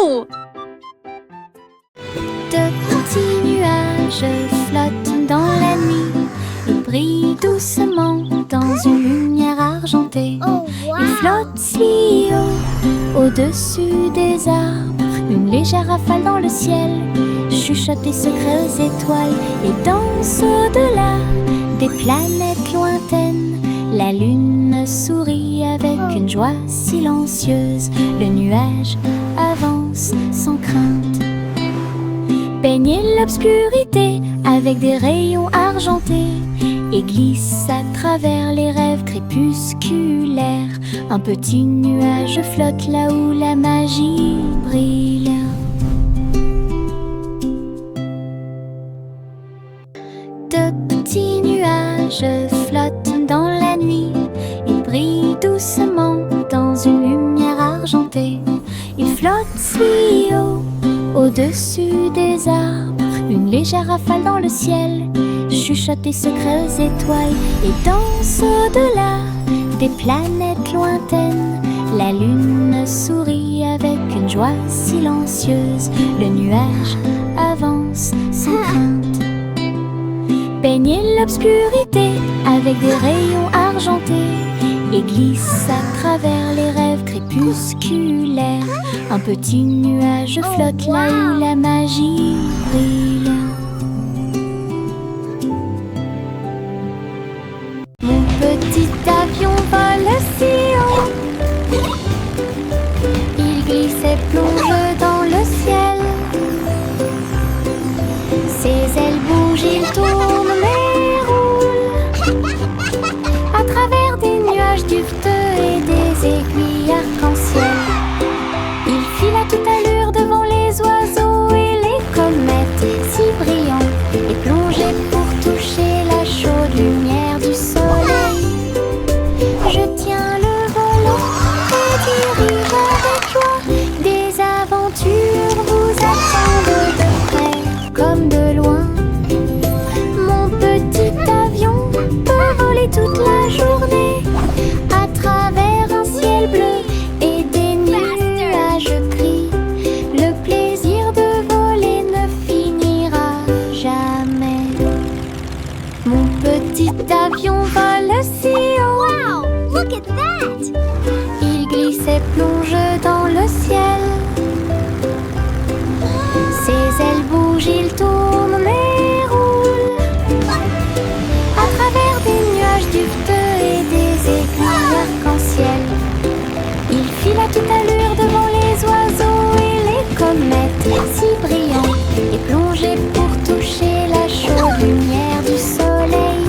Oh! De petits nuages flottent dans la nuit et brillent doucement dans une lumière argentée. Ils flottent si haut, au-dessus des arbres, une légère rafale dans le ciel chuchote des secrets aux étoiles et danse au-delà des planètes lointaines. La lune sourit avec une joie silencieuse. Le nuage avance sans crainte. Baigne l'obscurité avec des rayons argentés et glisse à travers les rêves crépusculaires. Un petit nuage flotte là où la magie brille. De petits nuages flottent dans la nuit. Ils brillent doucement dans une lumière argentée. Ils flottent si haut, au-dessus des arbres, une légère rafale dans le ciel chuchote des secrets aux étoiles et danse au-delà des planètes lointaines. La lune sourit avec une joie silencieuse. Le nuage avance sans crainte. Baigne l'obscurité avec des rayons argentés et glisse à travers les rêves crépusculaires. Un petit nuage flotte là où la magie brille. Mon petit avion vole si haut. Il glisse et plonge dans le ciel. Ses ailes bougent, il tourne mais roule à travers des nuages duveteux et des aiguilles arc-en-ciel. Il file à toute allure devant les oiseaux et les comètes si brillants et plongé pour toucher la chaude lumière du soleil. Je tiens le volant et dirige avec joie. Des aventures vous attendent de près comme de loin. Mon petit avion peut voler toute la journée à travers un ciel bleu et des nuages gris. Le plaisir de voler ne finira jamais. Mon petit avion vole si haut. Wow! Look at that! Il glisse et plonge dans le ciel. Ses ailes bougent, il tourne mais roule à travers des nuages duveteux et des aiguilles arc-en-ciel. Il file à toute allure devant les oiseaux et les comètes si brillants et plongé pour toucher la chaude lumière du soleil.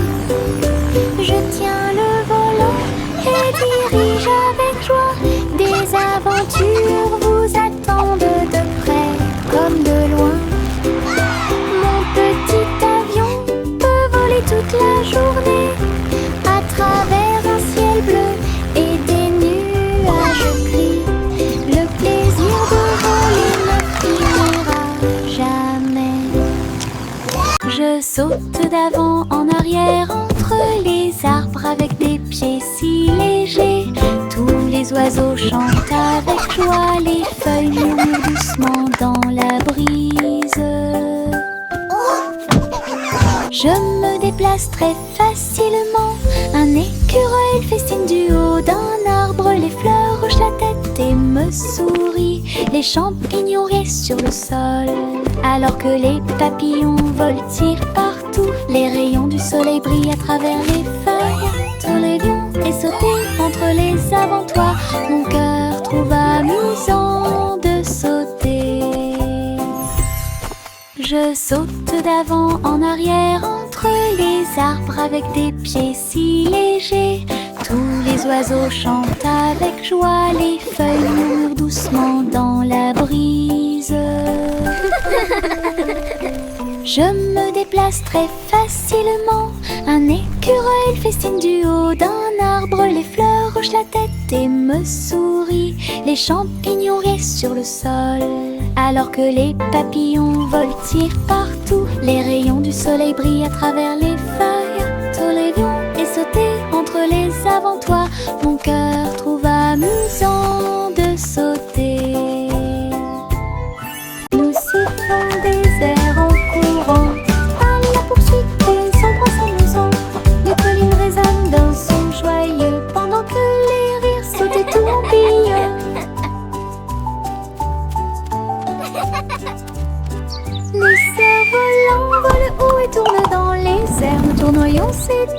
Je tiens le volant et dirige avec joie. Des aventures vous attendent de près comme de loin. Mon petit avion peut voler toute la journée à travers un ciel bleu et des nuages gris. Le plaisir de voler ne finira jamais. Je saute d'avant en arrière entre les arbres avec des pieds si légers. Tous les oiseaux chantent avec joie, les feuilles murmurent doucement dans la brise. Je me déplace très facilement. Un écureuil festine du haut d'un arbre. Les fleurs hochent la tête et me sourient. Les champignons restent sur le sol alors que les papillons voltigent partout. Les rayons du soleil brillent à travers les feuilles. Tous les lions et sauter entre les avant-toits. Mon cœur trouve amusant de sauter. Je saute d'avant en arrière entre les arbres avec des pieds si légers. Tous les oiseaux chantent avec joie, les feuilles murmurent doucement dans la brise. Je me déplace très facilement. Un écureuil festine du haut d'un arbre. Les fleurs hochent la tête et me sourient. Les champignons restent sur le sol alors que les papillons voltigent partout. Les rayons du soleil brillent à travers les feuilles. Tous les lions et sauter entre les avant-toits. Mon cœur trouve amusant de sauter.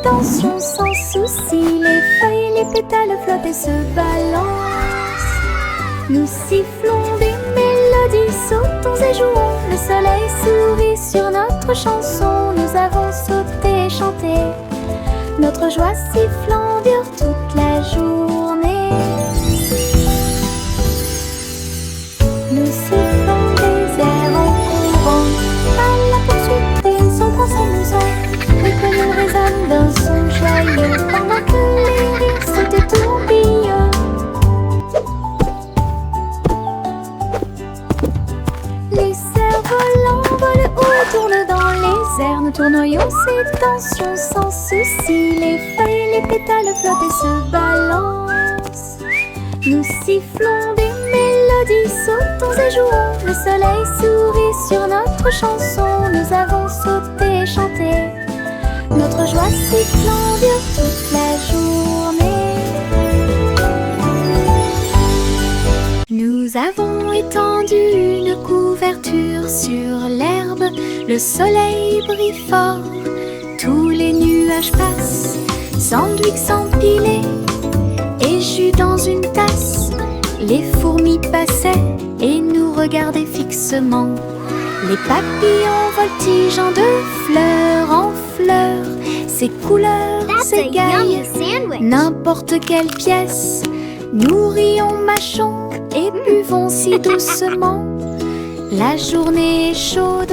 tension sans souci. Les feuilles et les pétales flottent et se balancent. Nous sifflons des mélodies, sautons et jouons. Le soleil sourit sur notre chanson. Nous avons sauté et chanté. Notre joie sifflant dure toute la journée. Nous sifflons des airs en courant à la poursuite des ombres en s'amusant. Les colliers résonnent d'un son joyeux pendant que les rires sautent et tourbillonnent. Les cerfs-volants volent haut et tournent dans les airs. Nous tournoyons ces tensions sans souci. Les feuilles et les pétales flottent et se balancent. Nous sifflons des mélodies, sautons et jouons. Le soleil sourit sur notre chanson. Nous avons sauté et chanté. Notre joie sifflant dure toute la journée. Nous avons étendu une couverture sur l'herbe. Le soleil brille fort. Tous les nuages passent. Sandwich empilés et jus dans une tasse. Les fourmis passaient et nous regardaient fixement. Les papillons voltigeant de fleur en fleur. Ces couleurs That's a yummy s'égaillent. sandwich. N'importe quelle pièce. Nous rions, mâchons et buvons si doucement. La journée est chaude,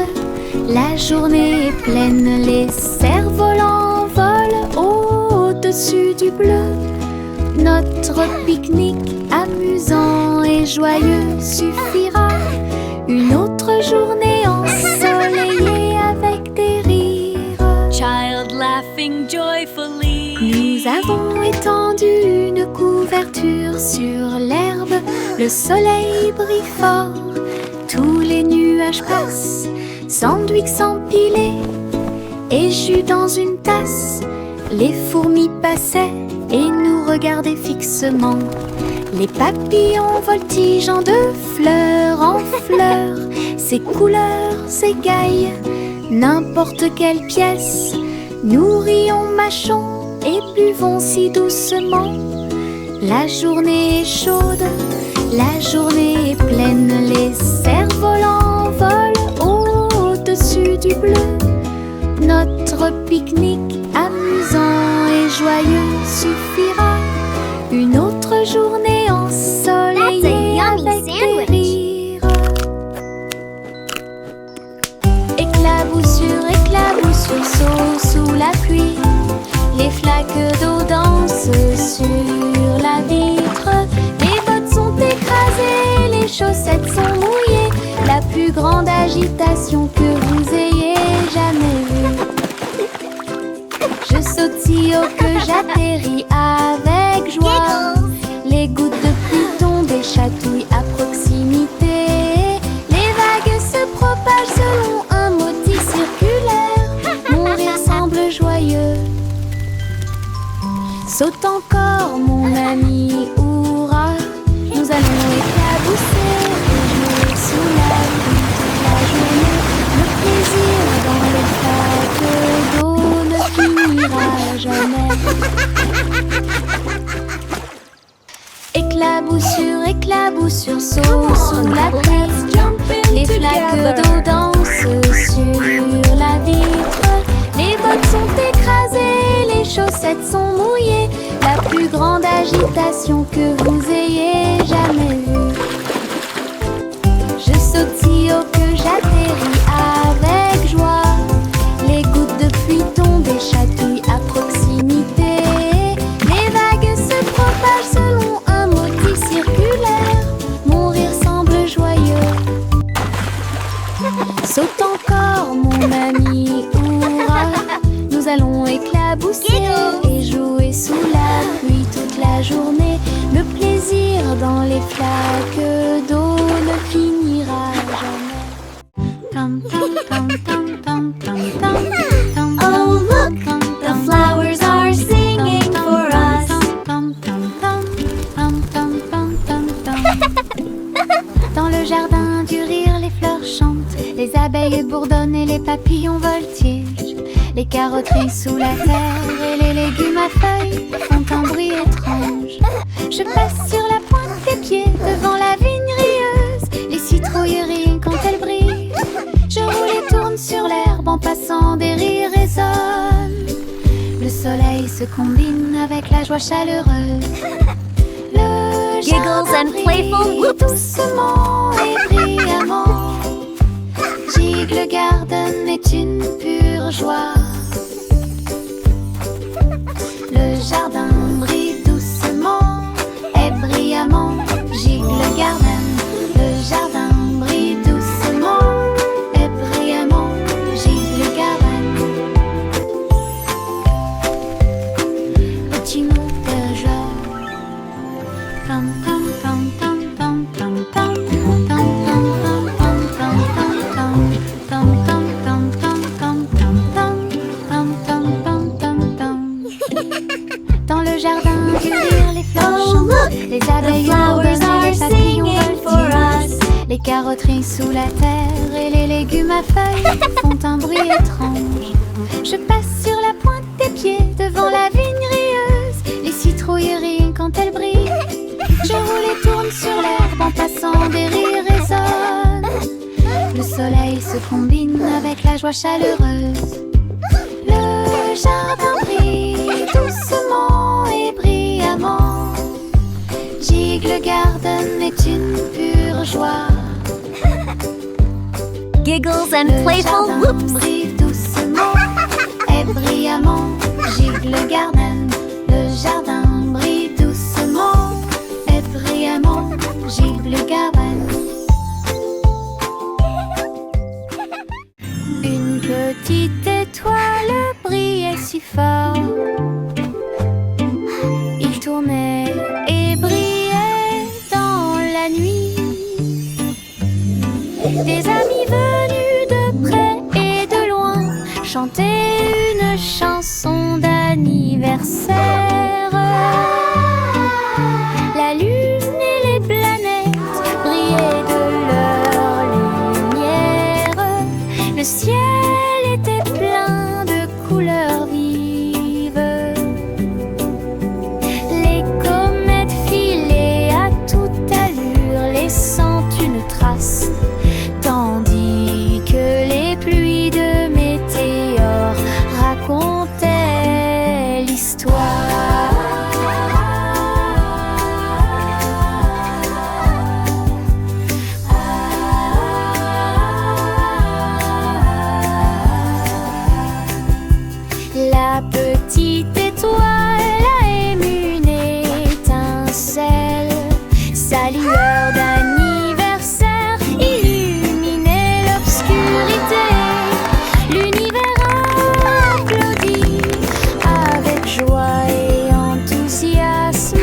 la journée est pleine. Les cerfs-volants volent au-dessus du bleu. Notre pique-nique amusant et joyeux suffira. Une autre journée ensoleillée avec des rires. Child laughing joyfully. Nous avons étendu une couverture sur l'herbe. Le soleil brille fort. Tous les nuages passent. Sandwich empilés et jus dans une tasse. Les fourmis passaient et nous regardaient fixement. Les papillons voltigeant de fleur en fleur. Ces couleurs s'égaillent. N'importe quelle pièce. Nous rions, mâchons et buvons si doucement. La journée est chaude, la journée est pleine. Les cerfs-volants volent au-dessus du bleu. Notre pique-nique amusant et joyeux suffira. Une autre journée ensoleillée That's a yummy avec des sandwich. rires. Éclaboussure, saut sous la pluie. Les flaques d'eau dansent sur la vitre. Les bottes sont écrasées, les chaussettes sont mouillées. La plus grande agitation que vous ayez jamais vue. Je saute si haut que j'atterris avec joie. Les gouttes de pluie tombent et chatouillent à proximité. Les vagues se propagent selon un motif circulaire. Mon rire semble joyeux. Saute encore mon ami, hurrah. Nous allons éclabousser et jouer sous la pluie toute la journée. Le plaisir dans les flaques d'eau ne finira jamais. Éclaboussure, saut sous la pluie. Les flaques d'eau dansent sur la vitre. Les bottes sont écrasées, les chaussettes sont mouillées. La plus grande agitation que vous ayez jamais vue. Je saute si haut que j'atterris avec joie. Les gouttes de pluie tombent et chatouillent à proximité. Les vagues se propagent selon un motif circulaire. Mon rire semble joyeux. Saute encore mon ami, hurrah. Nous allons éclabousser et jouer sous la pluie toute la journée. Le plaisir dans les flaques d'eau ne finira jamais. Tam, tam, tam, tam, tam, tam, tam, tam. Oh, look, the flowers are singing for us. Tam, tam, tam, tam, tam, tam, tam, tam. Dans le jardin du rire, les fleurs chantent. Les abeilles bourdonnent et les papillons voltigent. Les carotteries sous la terre et les légumes à feuilles font un bruit étrange. Je passe sur la pointe des pieds devant la vigne rieuse. Les citrouilleries quand elles brillent. Je roule et tourne sur l'herbe en passant, des rires résonnent. Le soleil se combine avec la joie chaleureuse. Le Giggles jardin and playful brille whoops. doucement et brillamment. Gigle Garden est une pure joie. Le jardin brille doucement et brillamment. Gigle Garden. Le jardin brille doucement et brillamment. Gigle Garden. Petit mot de joie. Tam tam tam tam tam tam tam tam tam tam tam tam. Dans le jardin du rire, les fleurs Oh, chantent. look, Les the abeilles flowers bourdonnent et are les papillons singing for voltigent. us. Les carotteries sous la terre et les légumes à feuilles font un bruit étrange. Je passe sur la pointe des pieds devant la vigne rieuse. Les citrouilleries quand elles brillent. Je roule et tourne sur l'herbe en passant, des rires résonnent. Le soleil se combine avec la joie chaleureuse. Le jardin brille doucement et brillamment. Gigle Garden est une pure joie. Giggles and Le playful jardin whoops. brille doucement et brillamment. Gigle Garden. Le jardin brille doucement et brillamment. Gigle Garden. Une petite étoile brillait si fort. Il tournait et brillait dans la nuit. Des amis venus de près et de loin chantaient une chanson d'anniversaire. La lune et les planètes brillaient de leur lumière. Le ciel était plein de couleurs vives. Les comètes filaient à toute allure, laissant une trace, tandis que les pluies de météores racontaient l'histoire. La petite étoile a ému une étincelle. Sa lueur d'anniversaire illuminait l'obscurité. L'univers applaudit avec joie et enthousiasme.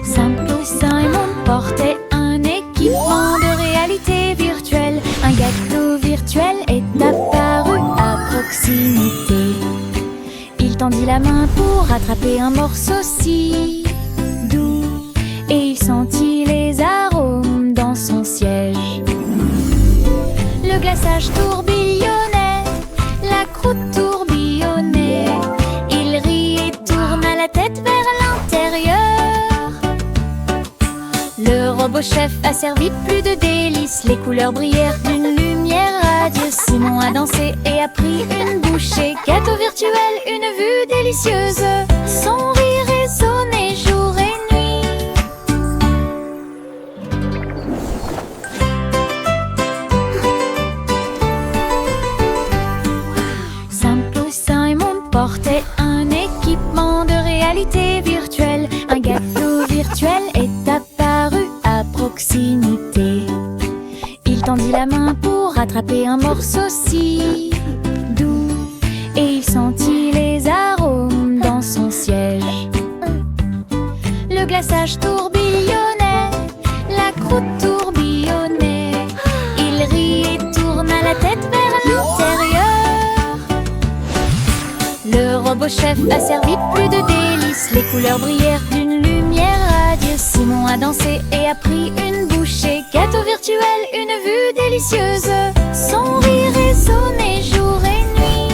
Simple Simon portait un équipement de réalité virtuelle. Un gâteau virtuel est apparu à proximité. Il tendit la main pour attraper un morceau si doux, et il sentit les arômes dans son siège. Le glaçage tourbillonnait, la croûte tourbillonnait. Il rit et tourna la tête vers l'intérieur. Le robot chef a servi plus de délices. Les couleurs brillèrent d'une lumière radieuse. Simon a dansé et a pris une bouchée. Gâteau virtuel, une vue délicieuse. Son rire résonnait jour et nuit. Simple Simon portait un équipement de réalité virtuelle. Un gâteau virtuel est apparu à proximité. Il tendit la main pour et un morceau si doux. Et il sentit les arômes dans son siège. Le glaçage tourbillonnait, la croûte tourbillonnait. Il rit et tourna la tête vers l'intérieur. Le robot chef a servi plus de délices. Les couleurs brillèrent d'une lumière radieuse. Simon a dansé et a pris une bouchée. Gâteau virtuel, une vue délicieuse. Son rire résonnait jour et nuit.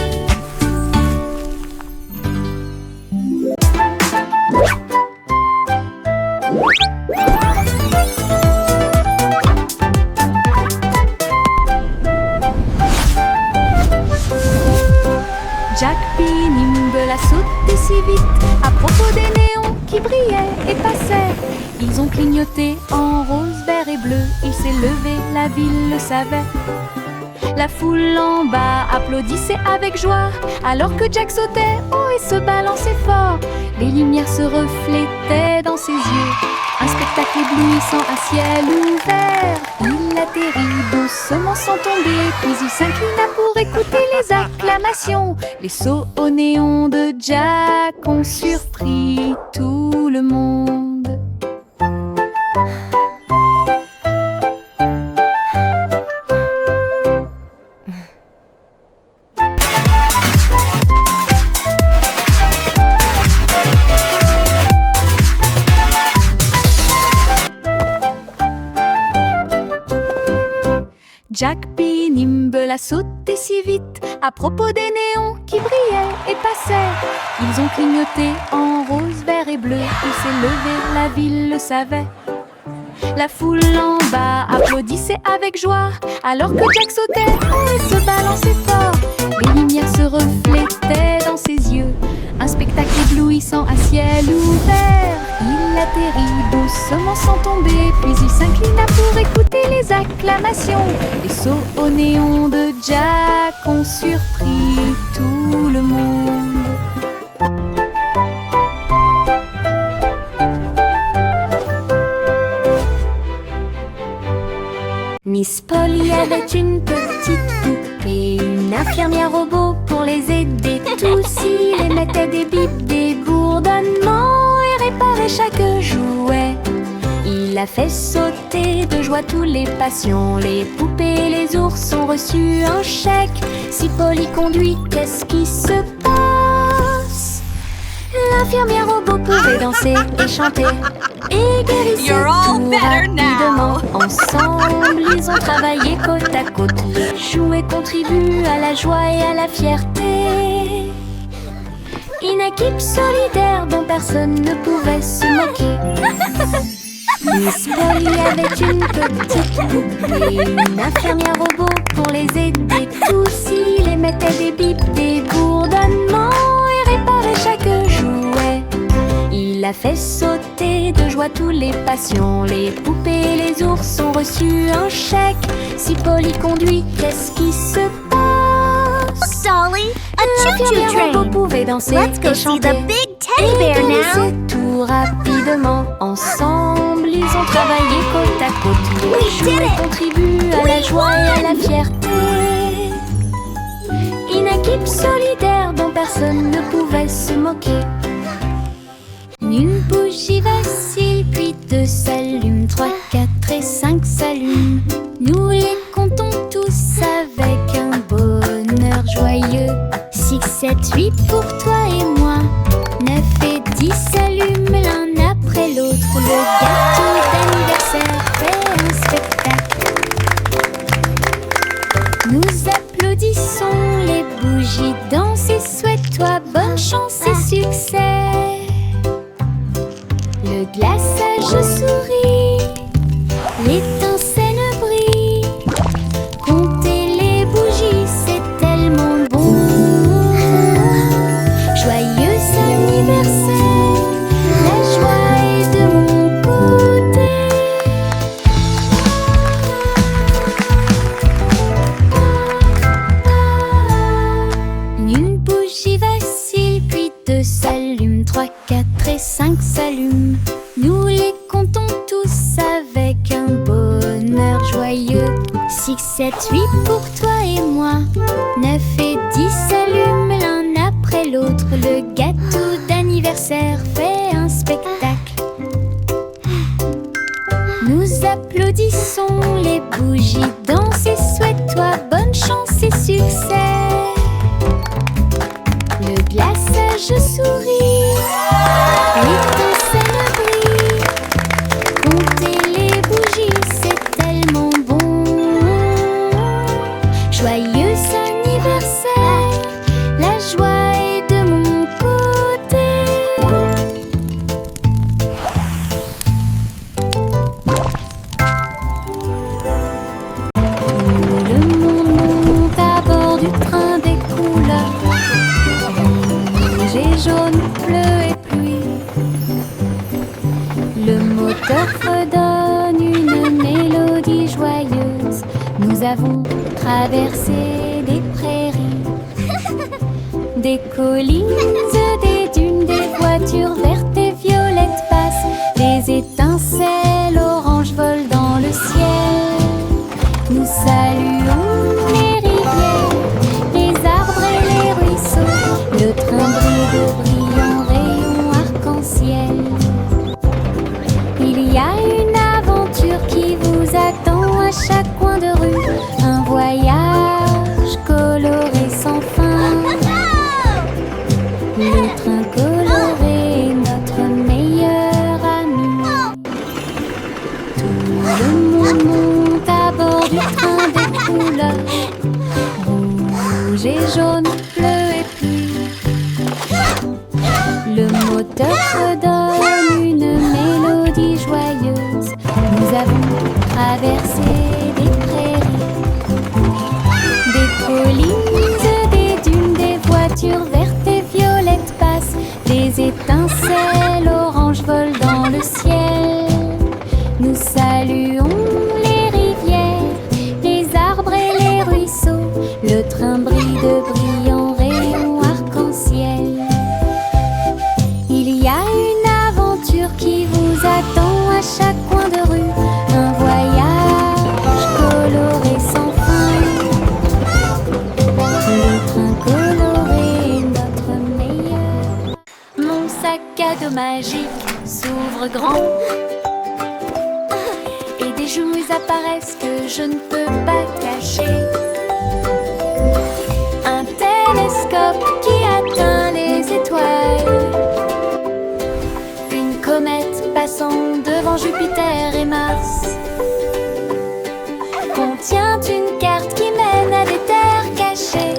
Jack P. Nimble a sauté si vite à propos des néons qui brillaient et passaient. Ils ont clignoté en rose, vert et bleu. Il s'est levé, la ville le savait. La foule en bas applaudissait avec joie alors que Jack sautait haut et se balançait fort. Les lumières se reflétaient dans ses yeux. Un spectacle éblouissant à ciel ouvert. Il atterrit doucement sans tomber, puis il s'inclina pour écouter les acclamations. Les sauts au néon de Jack ont surpris tout le monde. Jack P. Nimble a sauté si vite à propos des néons qui brillaient et passaient. Ils ont clignoté en rose, vert et bleu. Il s'est levé, la ville le savait. La foule en bas applaudissait avec joie alors que Jack sautait haut et se balançait fort. Les lumières se reflétaient dans ses yeux. Un spectacle éblouissant à ciel ouvert. Il atterrit doucement sans tomber, puis il s'inclina pour écouter les acclamations. Les sauts au néon de Jack ont surpris tout le monde. Miss Polly avait une petite poupée, une infirmière robot pour les aider tous. Il émettait des bips, des bourdonnements et réparait chaque jouet. Il a fait sauter de joie tous les patients. Les poupées et les ours ont reçu un chèque. Si Polly conduit, qu'est-ce qui se passe? L'infirmière robot pouvait danser et chanter et guérissait You're all tout better now. rapidement. Ensemble, ils ont travaillé côte à côte. Les jouets contribuent à la joie et à la fierté. Une équipe solidaire dont personne ne pouvait se moquer. Miss Polly avait une petite poupée, une infirmière robot pour les aider tous. Il émettait des bips, des bourdonnements et réparait chaque jouet. Il a fait sauter de joie tous les patients. Les poupées et les ours ont reçu un chèque. Si Polly conduit, qu'est-ce qui se passe? Dolly, a choo-choo L'infirmière robot train. pouvait danser Let's go et see chanter the big teddy bear et now. guérissait tout rapidement. Ensemble, ils ont travaillé côte à côte. Les We did jouets it. contribuent à la joie et à la fierté. Une équipe solidaire dont personne ne pouvait se moquer. Une bougie vacille, puis 2 s'allument, 3, 4 et 5 s'allument. Nous les comptons tous avec un bonheur joyeux. 6, 7, 8 pour toi et moi. 9 et 10 s'allument l'un après l'autre. Le gâteau d'anniversaire fait un spectacle. Nous applaudissons, les bougies dansent et souhaite-toi bonne chance et succès. Le glaçage sourit, l'étincelle brille. Compter les bougies, c'est tellement bon. Joyeux anniversaire, la joie est de mon côté. Une bougie vacille, puis 2 s'allument, 3, 4 et 5 s'allument. Nous les comptons tous avec un bonheur d'humeur joyeux. 6, 7, 8 pour toi et moi. 9 et 10 s'allument l'un après l'autre. Le gâteau d'anniversaire fait un spectacle. Nous applaudissons, les bougies dansent et souhaite-toi bonne chance et succès. Le glaçage sourit, l'étincelle brille. Compter les bougies, c'est tellement bon. Joyeux anniversaire, la joie est de mon côté. Le monde monte à bord du train des couleurs. Rouge et jaune, bleu et pluie. Le moteur redonne une mélodie joyeuse. Nous avons traversé des prairies, des collines, des dunes, des voitures vertes et violettes passent. Des étincelles oranges volent dans le ciel. Nous saluons les rivières, les arbres et les ruisseaux. Le train brille de brillants rayons arc-en-ciel. Il y a une aventure qui vous attend à chaque coin de rue. Un voyage coloré sans fin. Le train coloré est notre meilleur ami. Tout le monde monte à bord du train des couleurs. Rouge et jaune, bleu et pluie. Le moteur redonne une mélodie joyeuse. Nous avons traversé des prairies, des collines, des dunes, des voitures vertes et violettes passent. Des étincelles oranges volent dans le ciel. Nous saluons les rivières, les arbres et les ruisseaux. Le train brille de brillants rayons arc-en-ciel. Il y a une aventure qui vous attend à chaque coin de rue. Un voyage coloré sans fin. Le train coloré est notre meilleur. Mon sac à dos magique s'ouvre grand. Et des jouets apparaissent que je ne peux pas cacher. Un télescope qui atteint les étoiles. Une comète passant devant Jupiter et Mars. Contient une carte qui mène à des terres cachées.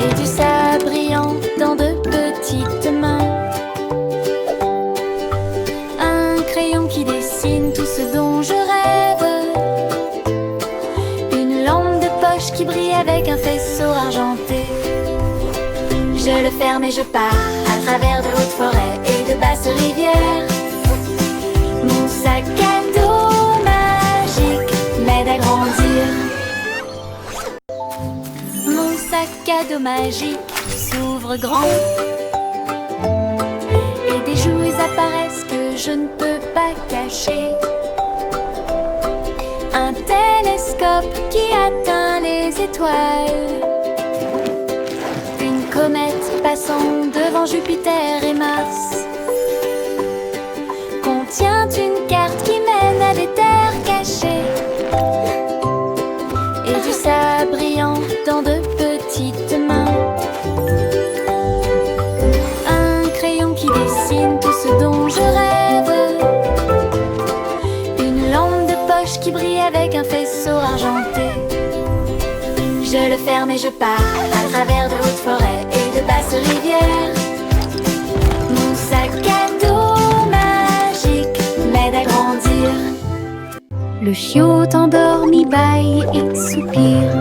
Et du sable brillant dans de petites mains. Un crayon qui dessine tout ce dont je rêve. Une lampe de poche qui brille avec un faisceau argenté. Je le ferme et je pars à travers de hautes forêts et de basses rivières. Mon sac à dos magique m'aide à grandir. Mon sac à dos magique s'ouvre grand. Et des jouets apparaissent que je ne peux pas cacher. Un télescope qui atteint les étoiles. Une comète passant devant Jupiter et Mars. Contient une carte qui mène à des terres cachées. Et du sable brillant dans de petites mains. Un crayon qui dessine tout ce dont je rêve. Une lampe de poche qui brille avec un faisceau argenté. Je le ferme et je pars à travers de hautes forêts et de basses rivières. Mon sac à dos magique m'aide à grandir. Le chiot endormi bâille et soupire.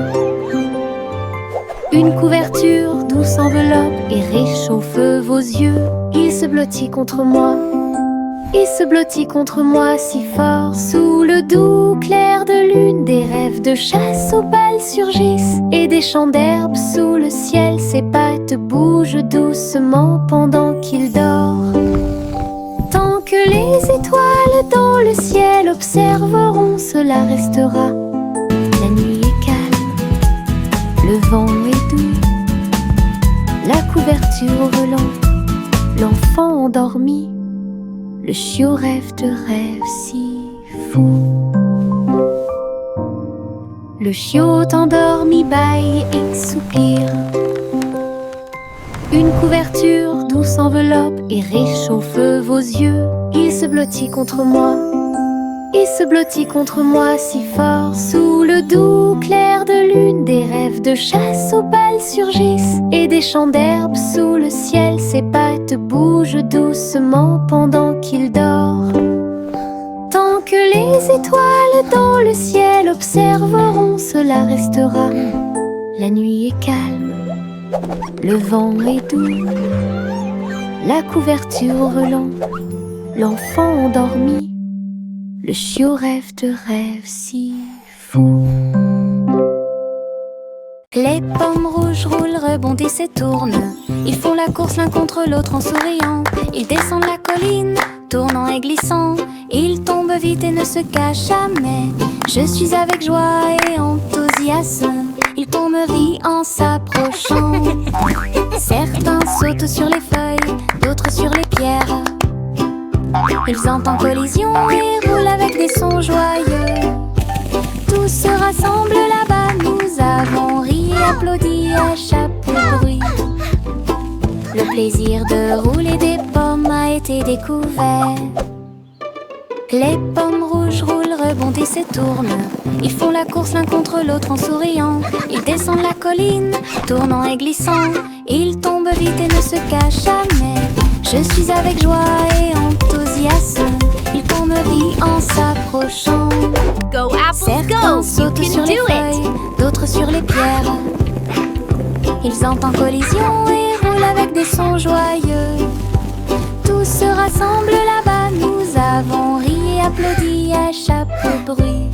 Une couverture douce enveloppe et réchauffe vos yeux. Il se blottit contre moi. Il se blottit contre moi si fort. Sous le doux clair de lune, des rêves de chasse aux balles surgissent. Et des champs d'herbe sous le ciel, ses pattes bougent doucement pendant qu'il dort. Tant que les étoiles dans le ciel observeront, cela restera. La nuit est calme, le vent est doux, la couverture au relent, l'enfant endormi, le chiot rêve de rêves si fous. Le chiot endormi bâille et soupire. Une couverture douce enveloppe et réchauffe vos yeux. Il se blottit contre moi, il se blottit contre moi si fort. Sous le doux clair de lune, des rêves de chasse aux balles surgissent, et des champs d'herbe sous le ciel. Ses pattes bougent doucement pendant qu'il dort. Tant que les étoiles dans le ciel observeront, cela restera. La nuit est calme, le vent est doux, la couverture au relent, l'enfant endormi, le chiot rêve de rêves si fous. Les pommes rouges roulent, rebondissent et tournent. Ils font la course l'un contre l'autre en souriant. Ils descendent la colline, tournant et glissant. Ils tombent vite et ne se cachent jamais. Je suis avec joie et enthousiasme. Ils tomberaient en s'approchant. Certains sautent sur les feuilles, d'autres sur les pierres. Ils entrent en collision et roulent avec des sons joyeux. Tous se rassemblent là-bas, nous avons ri et applaudi à chaque bruit. Le plaisir de rouler des pommes a été découvert. Les pommes rouges roulent, rebondissent et tournent. Ils font la course l'un contre l'autre en souriant. Ils descendent la colline, tournant et glissant. Ils tombent vite et ne se cachent jamais. Je suis avec joie et enthousiasme. Ils tomberaient en s'approchant. Go apples, Certains go! You sautent can sur les do feuilles, it! d'autres sur les pierres. Ils entrent en collision et roulent avec des sons joyeux. Tous se rassemblent là-bas, nous avons ri et applaudi à chaque bruit.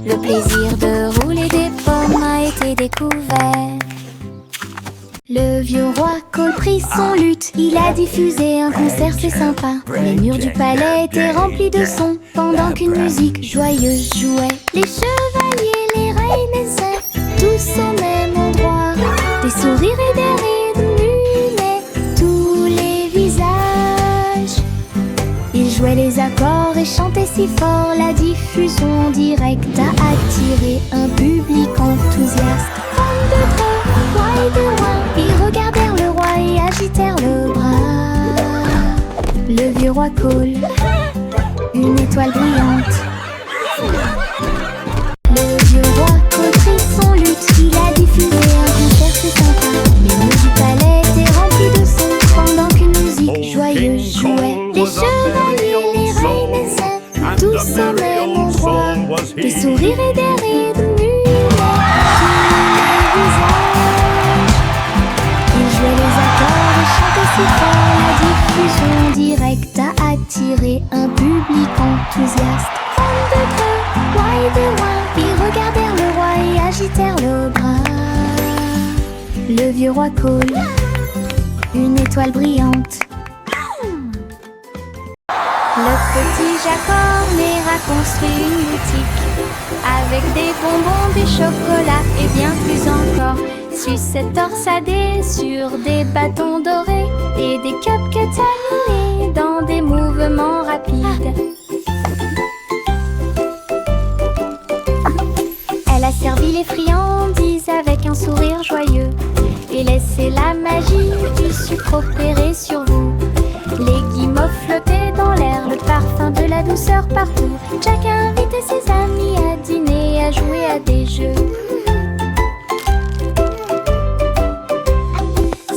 Le plaisir de rouler des pommes a été découvert. Le vieux roi Cole prit son luth, il a diffusé un concert, c'est sympa. Les murs du palais étaient remplis de sons, pendant qu'une musique joyeuse jouait. Les chevaliers, les reines essaient, tous au même endroit. Des sourires et des rires illuminaient tous les visages. Ils jouaient les accords et chantaient si fort, la diffusion en direct a attiré un public enthousiaste. Femmes de près, roi et de loin, ils regardèrent le roi et agitèrent le bras. Le vieux roi Cole, une étoile brillante. Le vieux roi Cole prit son luth, il a diffusé un concert, c'est sympa. Les murs du palais étaient remplis de sons, pendant qu'une musique joyeuse jouait. Les chevaliers, les reines essaient, tous au même endroit. Des sourires et des rires illuminaient tous les visages. Ils jouaient les accords et chantaient si fort, la diffusion en direct a attiré un public enthousiaste. Femmes de près, roi et de loin, ils regardèrent le roi et agitèrent le bras. Le vieux roi Cole, une étoile brillante. Le petit Jacques Horner a construit une boutique avec des bonbons, des chocolats et bien plus encore. Sucettes torsadées sur des bâtons dorés et des cupcakes animés dans des mouvements rapides. Elle a servi les friandises avec un sourire joyeux et laissé la magie du sucre opérer sur vous. Les guimauves flottaient dans l'air, le parfum de la douceur partout. Jack a invité ses amis à dîner et à jouer à des jeux.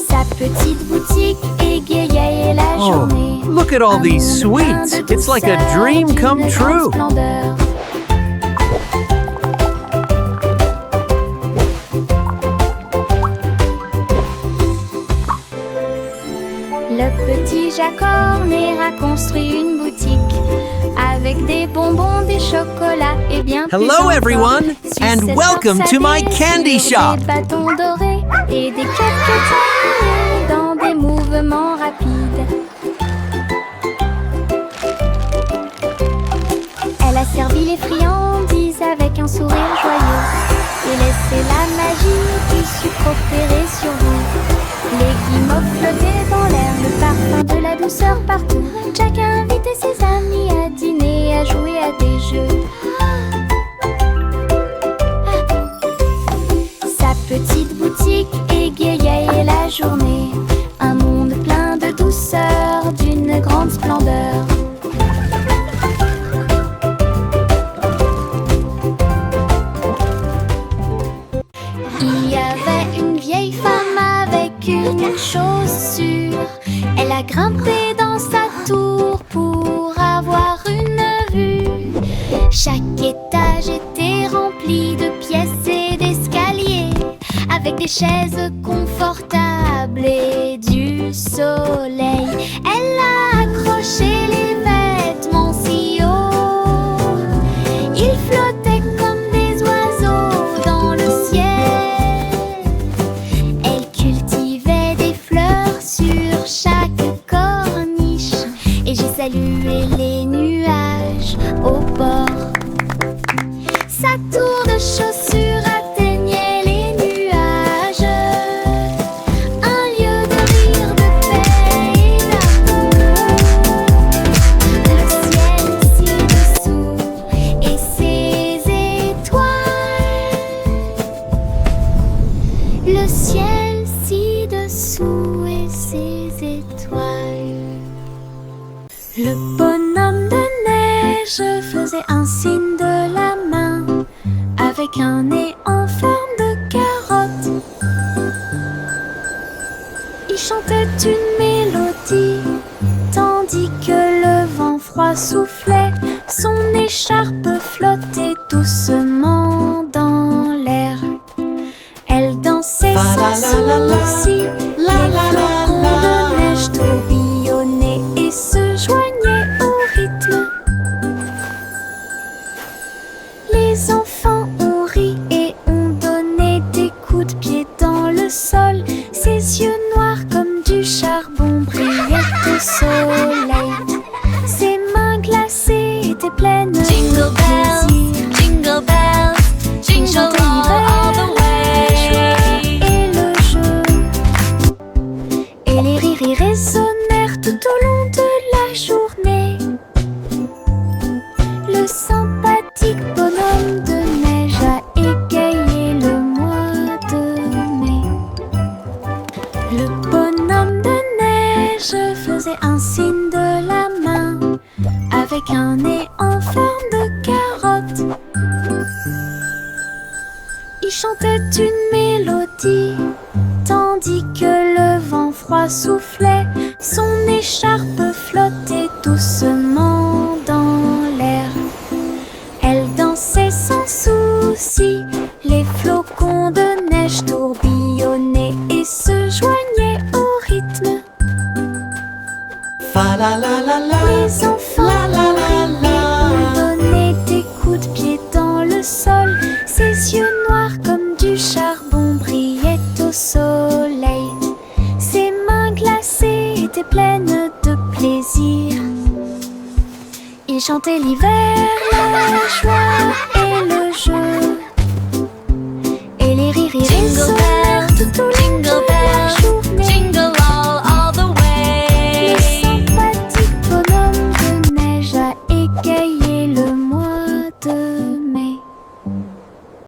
Sa petite boutique égayait la journée. Oh, look at all these sweets. It's like a dream come true. Le petit Jacques Horner a construit une boutique avec des bonbons, des chocolats et bien plus Hello, encore. everyone, and Sucettes welcome to my torsadées candy sur shop. Des bâtons dorés et des cupcakes animés dans des mouvements rapides. laisser la magie du sucre opérer sur vous. Les guimauves flottaient dans l'air, le parfum de la douceur partout. Jack a invité ses amis à dîner, à jouer à des jeux. Sa petite boutique égayait la journée. Un monde plein de douceur, d'une grande splendeur. Il y avait une vieille femme avec une chose sûre. Elle a grimpé dans sa tour pour avoir une vue. Chaque étage était rempli de pièces et d'escaliers, avec des chaises confortables et du soleil. Elle a accroché les vêtements si haut, ils flottaient comme des oiseaux dans le ciel. Elle cultivait des fleurs sur chaque corniche, et j'ai salué les nuages au bord. Sa tour de chaussures atteignait les nuages, un lieu de rire, de paix et d'amour. Le ciel ci-dessous et ses étoiles. Le ciel ci-dessous et ses étoiles. Le bonhomme de neige faisait un signe de la main avec un nez en forme de carotte. Il chantait une mélodie tandis que le vent froid soufflait. Son écharpe flottait doucement dans l'air. Elle dansait sans souci. Les flocons de neige tourbillonnaient et se joignaient au rythme. Les enfants ont ri et ont donné des coups de pied dans le sol. Ses yeux noirs comme du charbon brillaient au soleil. Ses mains glacées étaient pleines de Jingle bells, plaisir. jingle bells, jingle all the way. Et le jeu. Et les rires y résonnèrent tout au long de la journée. Le sympathique bonhomme de neige a égayé le mois de mai. Le bonhomme de neige faisait un signe de la main avec un nez en forme de carotte. Il chantait une mélodie tandis que le vent froid soufflait. Son écharpe flottait doucement dans l'air. Elle dansait sans souci. Les flocons de neige tourbillonnaient et se joignaient au rythme. Fa la la la la. Les enfants ont donné des coups de pied dans le sol. Ses yeux noirs comme du charbon brillaient au soleil. Ses mains glacées étaient pleines de plaisir. Il chantait l'hiver, la joie et le jeu.